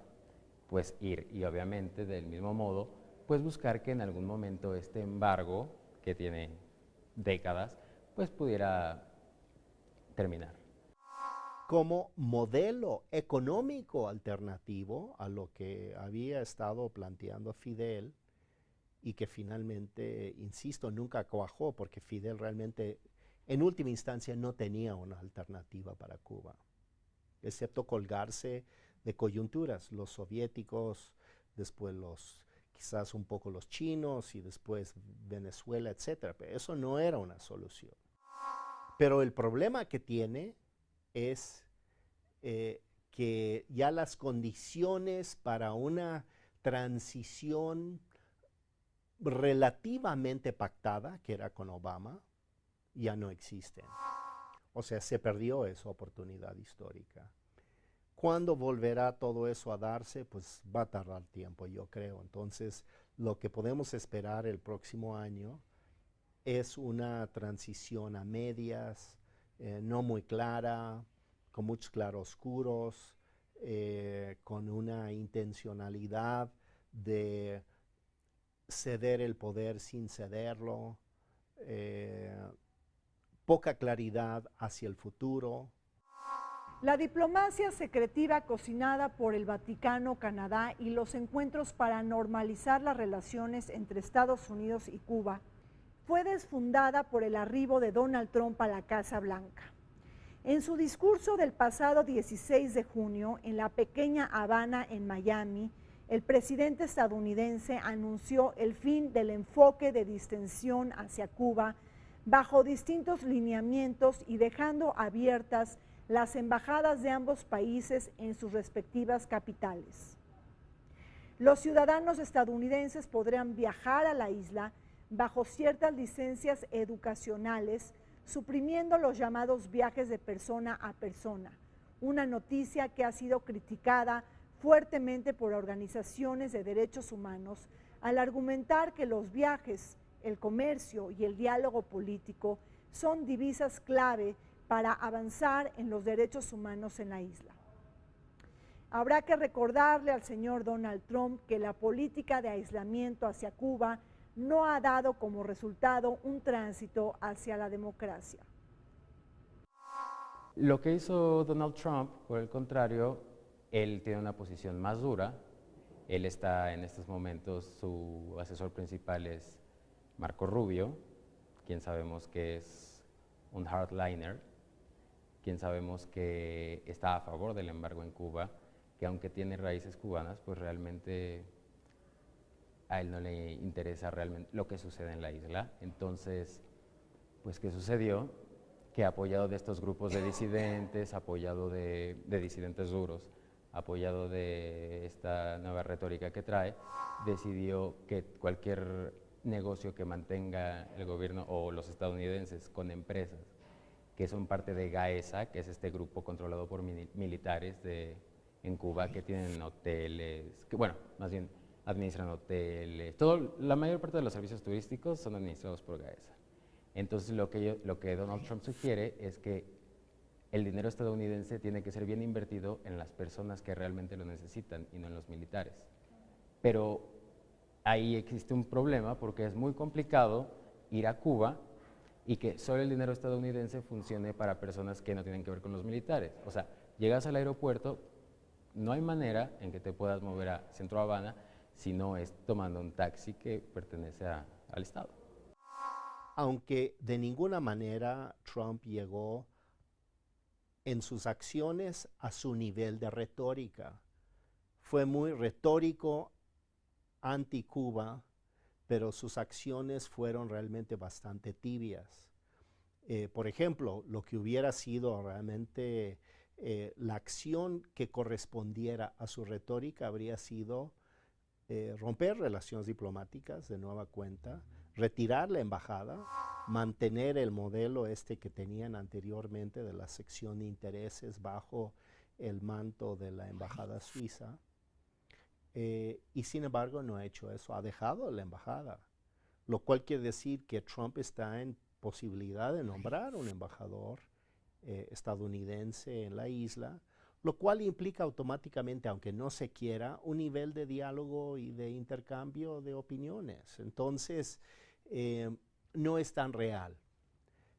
pues ir, y obviamente del mismo modo, pues buscar que en algún momento este embargo, que tiene décadas, pues pudiera terminar. Como modelo económico alternativo a lo que había estado planteando Fidel y que finalmente, insisto, nunca cuajó porque Fidel realmente en última instancia no tenía una alternativa para Cuba, excepto colgarse de coyunturas, los soviéticos, después quizás un poco los chinos y después Venezuela, etc. Pero eso no era una solución. Pero el problema que tiene es que ya las condiciones para una transición relativamente pactada, que era con Obama, ya no existen. O sea, se perdió esa oportunidad histórica. ¿Cuándo volverá todo eso a darse? Pues va a tardar tiempo, yo creo. Entonces, lo que podemos esperar el próximo año es una transición a medias, no muy clara, con muchos claroscuros, con una intencionalidad de ceder el poder sin cederlo, poca claridad hacia el futuro. La diplomacia secretiva cocinada por el Vaticano, Canadá y los encuentros para normalizar las relaciones entre Estados Unidos y Cuba fue desfundada por el arribo de Donald Trump a la Casa Blanca. En su discurso del pasado 16 de junio en la pequeña Habana en Miami, el presidente estadounidense anunció el fin del enfoque de distensión hacia Cuba bajo distintos lineamientos y dejando abiertas las embajadas de ambos países en sus respectivas capitales. Los ciudadanos estadounidenses podrán viajar a la isla bajo ciertas licencias educacionales, suprimiendo los llamados viajes de persona a persona, una noticia que ha sido criticada fuertemente por organizaciones de derechos humanos al argumentar que los viajes, el comercio y el diálogo político son divisas clave para avanzar en los derechos humanos en la isla. Habrá que recordarle al señor Donald Trump que la política de aislamiento hacia Cuba no ha dado como resultado un tránsito hacia la democracia. Lo que hizo Donald Trump, por el contrario, él tiene una posición más dura. Él está en estos momentos, su asesor principal es Marco Rubio, quien sabemos que es un hardliner, quien sabemos que está a favor del embargo en Cuba, que aunque tiene raíces cubanas, pues realmente a él no le interesa realmente lo que sucede en la isla. Entonces, pues ¿qué sucedió? Que apoyado de estos grupos de disidentes, apoyado de disidentes duros, apoyado de esta nueva retórica que trae, decidió que cualquier negocio que mantenga el gobierno o los estadounidenses con empresas que son parte de GAESA, que es este grupo controlado por militares en Cuba, que tienen hoteles, que bueno, más bien administran hoteles, la mayor parte de los servicios turísticos son administrados por GAESA. Entonces lo que Donald Trump sugiere es que el dinero estadounidense tiene que ser bien invertido en las personas que realmente lo necesitan y no en los militares. Pero ahí existe un problema porque es muy complicado ir a Cuba y que solo el dinero estadounidense funcione para personas que no tienen que ver con los militares. O sea, llegas al aeropuerto, no hay manera en que te puedas mover a Centro Habana si no es tomando un taxi que pertenece al Estado. Aunque de ninguna manera Trump llegó en sus acciones a su nivel de retórica. Fue muy retórico anti-Cuba, pero sus acciones fueron realmente bastante tibias. Por ejemplo, lo que hubiera sido realmente la acción que correspondiera a su retórica habría sido romper relaciones diplomáticas de nueva cuenta, retirar la embajada, mantener el modelo que tenían anteriormente de la sección de intereses bajo el manto de la embajada suiza. Y sin embargo no ha hecho eso, ha dejado la embajada, lo cual quiere decir que Trump está en posibilidad de nombrar un embajador estadounidense en la isla, lo cual implica automáticamente, aunque no se quiera, un nivel de diálogo y de intercambio de opiniones. Entonces, no es tan real,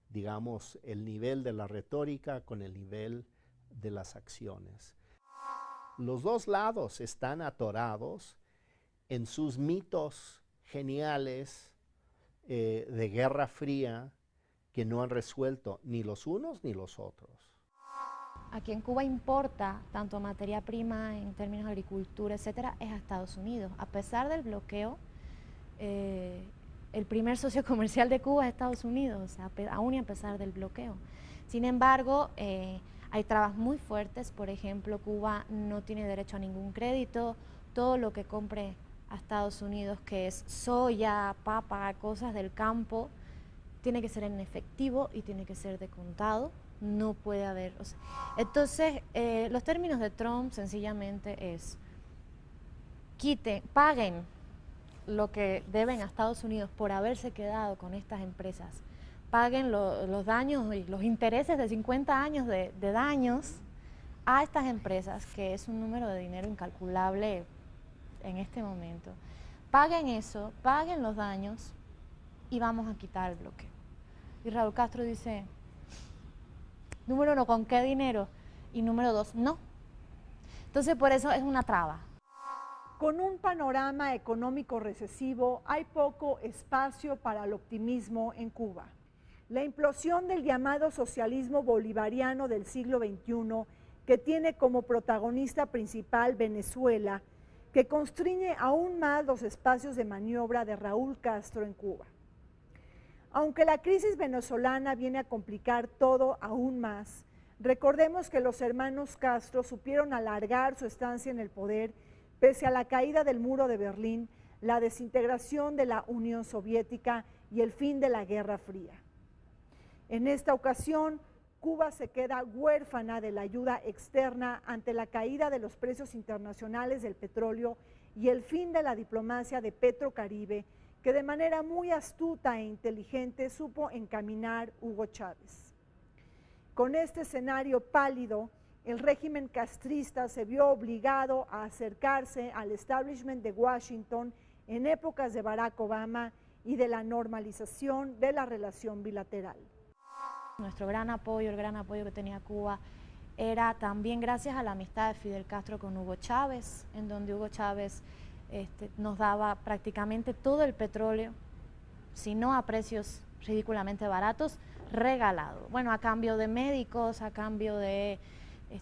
digamos, el nivel de la retórica con el nivel de las acciones. Los dos lados están atorados en sus mitos geniales de Guerra Fría que no han resuelto ni los unos ni los otros. Aquí en Cuba importa tanto materia prima en términos de agricultura, etcétera, es a Estados Unidos. A pesar del bloqueo, el primer socio comercial de Cuba es Estados Unidos, aún y a pesar del bloqueo. Sin embargo, hay trabas muy fuertes. Por ejemplo, Cuba no tiene derecho a ningún crédito. Todo lo que compre a Estados Unidos, que es soya, papa, cosas del campo, tiene que ser en efectivo y tiene que ser de contado. No puede haber. O sea, entonces, los términos de Trump sencillamente es, paguen lo que deben a Estados Unidos por haberse quedado con estas empresas, paguen los daños y los intereses de 50 años de daños a estas empresas, que es un número de dinero incalculable en este momento. Paguen eso, paguen los daños y vamos a quitar el bloqueo. Y Raúl Castro dice, número uno, ¿con qué dinero? Y número dos, no. Entonces, por eso es una traba. Con un panorama económico recesivo, hay poco espacio para el optimismo en Cuba. La implosión del llamado socialismo bolivariano del siglo XXI, que tiene como protagonista principal Venezuela, que constriñe aún más los espacios de maniobra de Raúl Castro en Cuba. Aunque la crisis venezolana viene a complicar todo aún más, recordemos que los hermanos Castro supieron alargar su estancia en el poder pese a la caída del muro de Berlín, la desintegración de la Unión Soviética y el fin de la Guerra Fría. En esta ocasión, Cuba se queda huérfana de la ayuda externa ante la caída de los precios internacionales del petróleo y el fin de la diplomacia de Petrocaribe, que de manera muy astuta e inteligente supo encaminar Hugo Chávez. Con este escenario pálido, el régimen castrista se vio obligado a acercarse al establishment de Washington en épocas de Barack Obama y de la normalización de la relación bilateral. Nuestro gran apoyo, el gran apoyo que tenía Cuba, era también gracias a la amistad de Fidel Castro con Hugo Chávez, en donde Hugo Chávez nos daba prácticamente todo el petróleo, si no a precios ridículamente baratos, regalado. Bueno, a cambio de médicos, a cambio de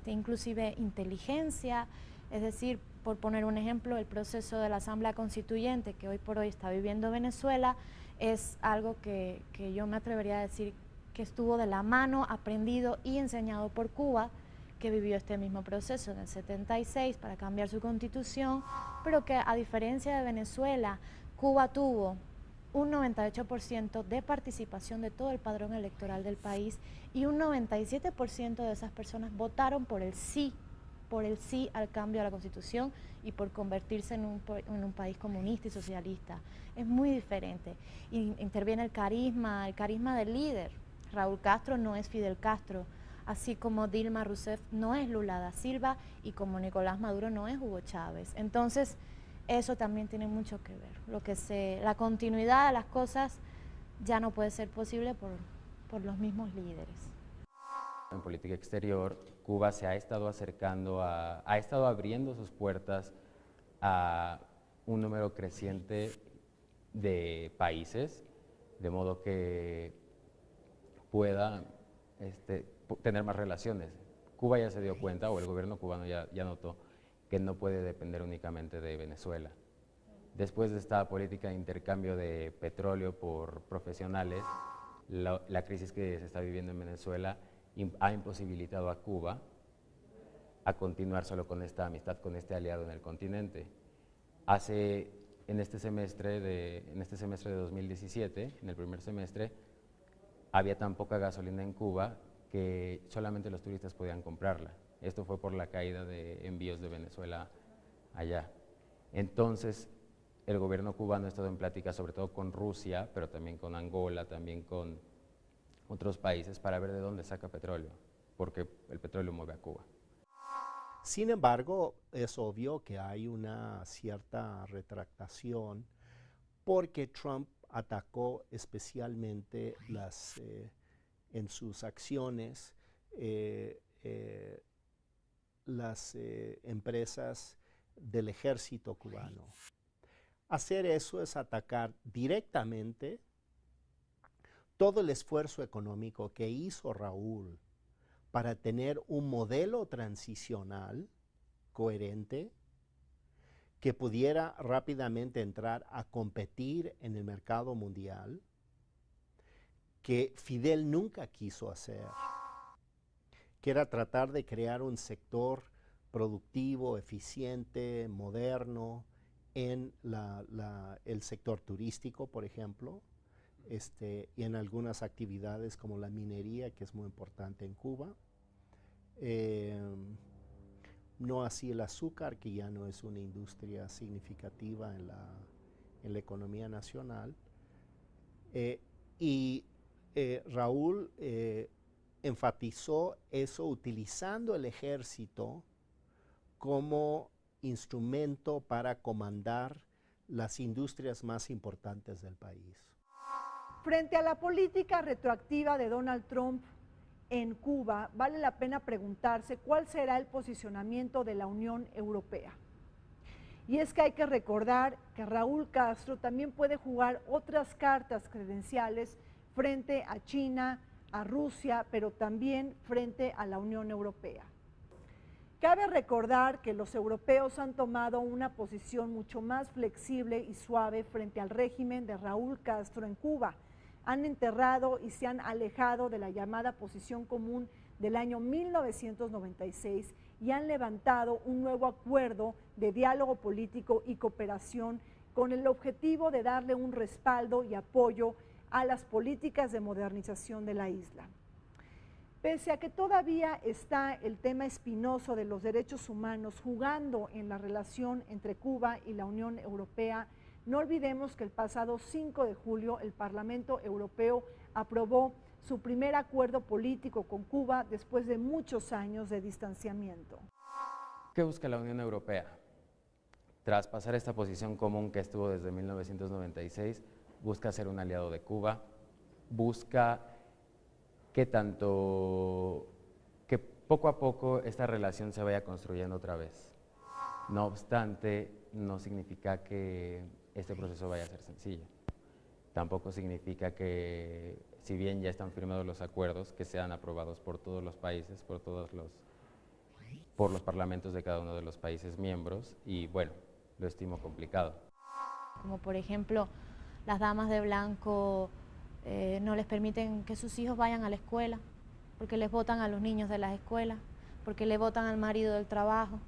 inclusive inteligencia, es decir, por poner un ejemplo, el proceso de la Asamblea Constituyente que hoy por hoy está viviendo Venezuela es algo que yo me atrevería a decir que estuvo de la mano, aprendido y enseñado por Cuba, que vivió este mismo proceso en el 76 para cambiar su constitución, pero que a diferencia de Venezuela, Cuba tuvo un 98% de participación de todo el padrón electoral del país y un 97% de esas personas votaron por el sí al cambio de la Constitución y por convertirse en un país comunista y socialista. Es muy diferente. Y interviene el carisma del líder. Raúl Castro no es Fidel Castro, así como Dilma Rousseff no es Lula da Silva y como Nicolás Maduro no es Hugo Chávez. Entonces, eso también tiene mucho que ver. La continuidad de las cosas ya no puede ser posible por los mismos líderes. En política exterior, Cuba se ha estado acercando, ha estado abriendo sus puertas a un número creciente de países, de modo que pueda tener más relaciones. Cuba ya se dio cuenta, o el gobierno cubano ya notó, que no puede depender únicamente de Venezuela. Después de esta política de intercambio de petróleo por profesionales, la crisis que se está viviendo en Venezuela ha imposibilitado a Cuba a continuar solo con esta amistad, con este aliado en el continente. En este semestre de 2017, en el primer semestre, había tan poca gasolina en Cuba que solamente los turistas podían comprarla. Esto fue por la caída de envíos de Venezuela allá. Entonces, el gobierno cubano ha estado en plática sobre todo con Rusia, pero también con Angola, también con otros países para ver de dónde saca petróleo, porque el petróleo mueve a Cuba. Sin embargo, es obvio que hay una cierta retractación porque Trump atacó especialmente en sus acciones las empresas del ejército cubano. Hacer eso es atacar directamente todo el esfuerzo económico que hizo Raúl para tener un modelo transicional coherente que pudiera rápidamente entrar a competir en el mercado mundial, que Fidel nunca quiso hacer, que era tratar de crear un sector productivo, eficiente, moderno en el sector turístico, por ejemplo, y en algunas actividades como la minería, que es muy importante en Cuba. No así el azúcar, que ya no es una industria significativa en la economía nacional. Raúl enfatizó eso utilizando el ejército como instrumento para comandar las industrias más importantes del país. Frente a la política retroactiva de Donald Trump en Cuba, vale la pena preguntarse cuál será el posicionamiento de la Unión Europea. Y es que hay que recordar que Raúl Castro también puede jugar otras cartas credenciales frente a China, a Rusia, pero también frente a la Unión Europea. Cabe recordar que los europeos han tomado una posición mucho más flexible y suave frente al régimen de Raúl Castro en Cuba. Han enterrado y se han alejado de la llamada posición común del año 1996 y han levantado un nuevo acuerdo de diálogo político y cooperación con el objetivo de darle un respaldo y apoyo a las políticas de modernización de la isla. Pese a que todavía está el tema espinoso de los derechos humanos jugando en la relación entre Cuba y la Unión Europea, no olvidemos que el pasado 5 de julio el Parlamento Europeo aprobó su primer acuerdo político con Cuba después de muchos años de distanciamiento. ¿Qué busca la Unión Europea? Tras pasar esta posición común que estuvo desde 1996, busca ser un aliado de Cuba, busca que poco a poco esta relación se vaya construyendo otra vez. No obstante, no significa que este proceso vaya a ser sencillo. Tampoco significa que, si bien ya están firmados los acuerdos, que sean aprobados por todos los países, por los parlamentos de cada uno de los países miembros, y bueno, lo estimo complicado. Como por ejemplo, las damas de blanco no les permiten que sus hijos vayan a la escuela, porque les botan a los niños de las escuelas, porque le botan al marido del trabajo,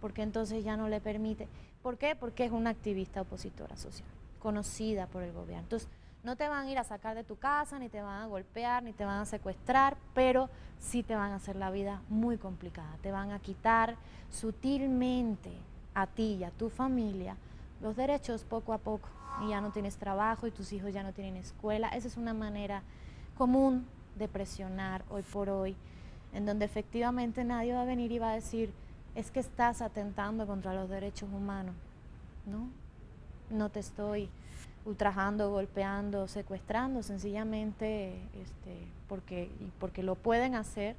porque entonces ya no le permite. ¿Por qué? Porque es una activista opositora social, conocida por el gobierno. Entonces, no te van a ir a sacar de tu casa, ni te van a golpear, ni te van a secuestrar, pero sí te van a hacer la vida muy complicada. Te van a quitar sutilmente a ti y a tu familia los derechos poco a poco. Y ya no tienes trabajo y tus hijos ya no tienen escuela. Esa es una manera común de presionar hoy por hoy, en donde efectivamente nadie va a venir y va a decir, es que estás atentando contra los derechos humanos. No te estoy ultrajando, golpeando, secuestrando, sencillamente porque lo pueden hacer,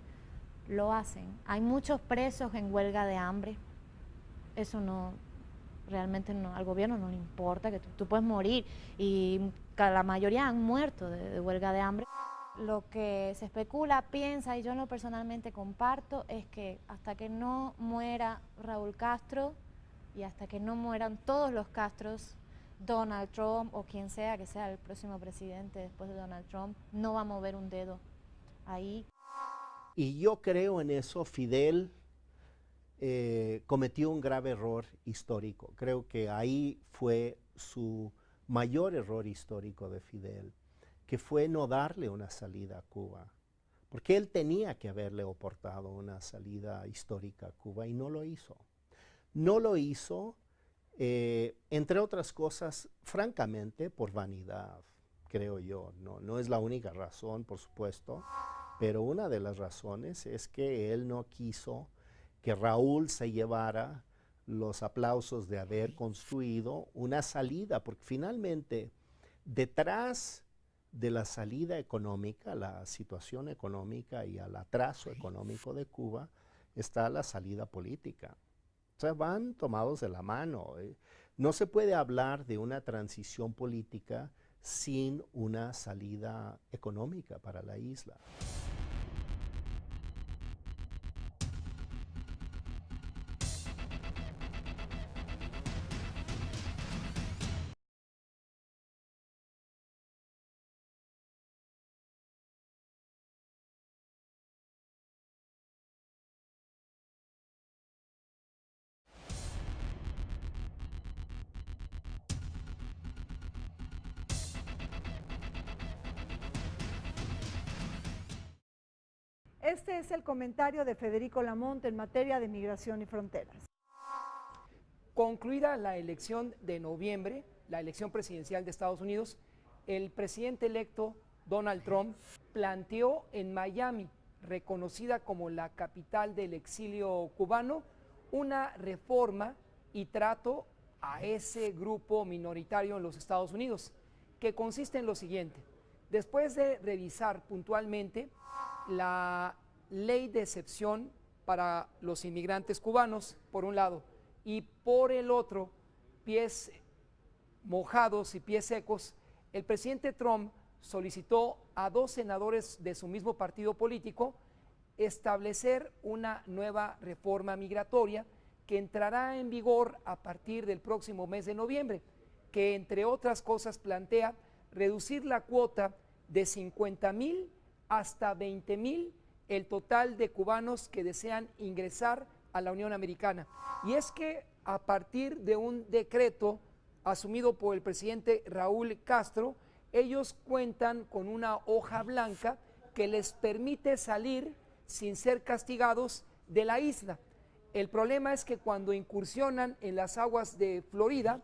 lo hacen. Hay muchos presos en huelga de hambre. Eso realmente al gobierno no le importa, que tú puedes morir, y la mayoría han muerto de huelga de hambre. Lo que se especula, piensa, y yo no personalmente comparto, es que hasta que no muera Raúl Castro y hasta que no mueran todos los Castros, Donald Trump o quien sea que sea el próximo presidente después de Donald Trump, no va a mover un dedo ahí. Y yo creo en eso. Fidel cometió un grave error histórico. Creo que ahí fue su mayor error histórico de Fidel, que fue no darle una salida a Cuba, porque él tenía que haberle aportado una salida histórica a Cuba y no lo hizo. No lo hizo, entre otras cosas, francamente, por vanidad, creo yo. No es la única razón, por supuesto, pero una de las razones es que él no quiso que Raúl se llevara los aplausos de haber construido una salida, porque finalmente, detrás de la salida económica, la situación económica y el atraso económico de Cuba, está la salida política. O sea, van tomados de la mano. No se puede hablar de una transición política sin una salida económica para la isla. Este es el comentario de Federico Lamonte en materia de migración y fronteras. Concluida la elección de noviembre, la elección presidencial de Estados Unidos, el presidente electo Donald Trump planteó en Miami, reconocida como la capital del exilio cubano, una reforma y trato a ese grupo minoritario en los Estados Unidos, que consiste en lo siguiente: después de revisar puntualmente la ley de excepción para los inmigrantes cubanos, por un lado, y por el otro, pies mojados y pies secos, el presidente Trump solicitó a 2 senadores de su mismo partido político establecer una nueva reforma migratoria que entrará en vigor a partir del próximo mes de noviembre, que entre otras cosas plantea reducir la cuota de 50,000 hasta 20,000 el total de cubanos que desean ingresar a la Unión Americana. Y es que a partir de un decreto asumido por el presidente Raúl Castro, ellos cuentan con una hoja blanca que les permite salir sin ser castigados de la isla. El problema es que cuando incursionan en las aguas de Florida,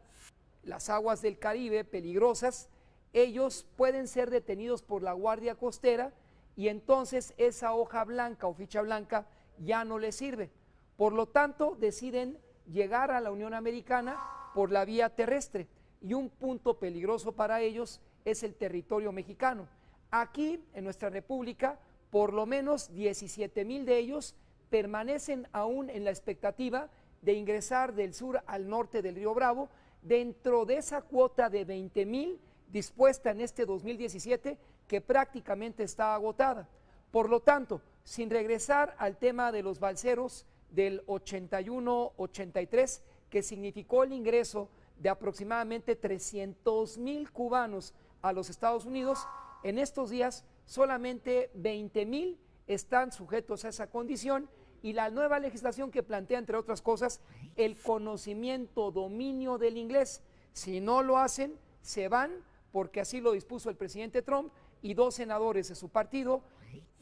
las aguas del Caribe peligrosas, ellos pueden ser detenidos por la Guardia Costera y entonces esa hoja blanca o ficha blanca ya no les sirve. Por lo tanto, deciden llegar a la Unión Americana por la vía terrestre, y un punto peligroso para ellos es el territorio mexicano. Aquí, en nuestra república, por lo menos 17,000 de ellos permanecen aún en la expectativa de ingresar del sur al norte del Río Bravo, dentro de esa cuota de 20,000 dispuesta en este 2017, que prácticamente está agotada. Por lo tanto, sin regresar al tema de los balseros del 81-83, que significó el ingreso de aproximadamente 300,000 cubanos a los Estados Unidos, en estos días solamente 20,000 están sujetos a esa condición, y la nueva legislación que plantea, entre otras cosas, el conocimiento, dominio del inglés. Si no lo hacen, se van, porque así lo dispuso el presidente Trump, y 2 senadores de su partido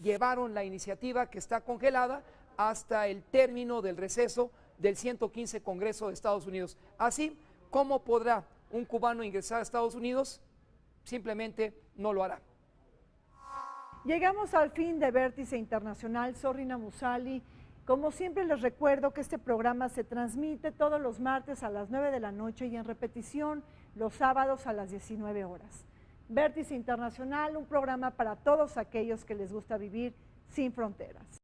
llevaron la iniciativa, que está congelada hasta el término del receso del 115 Congreso de Estados Unidos. Así, ¿cómo podrá un cubano ingresar a Estados Unidos? Simplemente no lo hará. Llegamos al fin de Vértice Internacional. Soy Rina Musali. Como siempre, les recuerdo que este programa se transmite todos los martes a las 9 de la noche y en repetición los sábados a las 19 horas. Vértice Internacional, un programa para todos aquellos que les gusta vivir sin fronteras.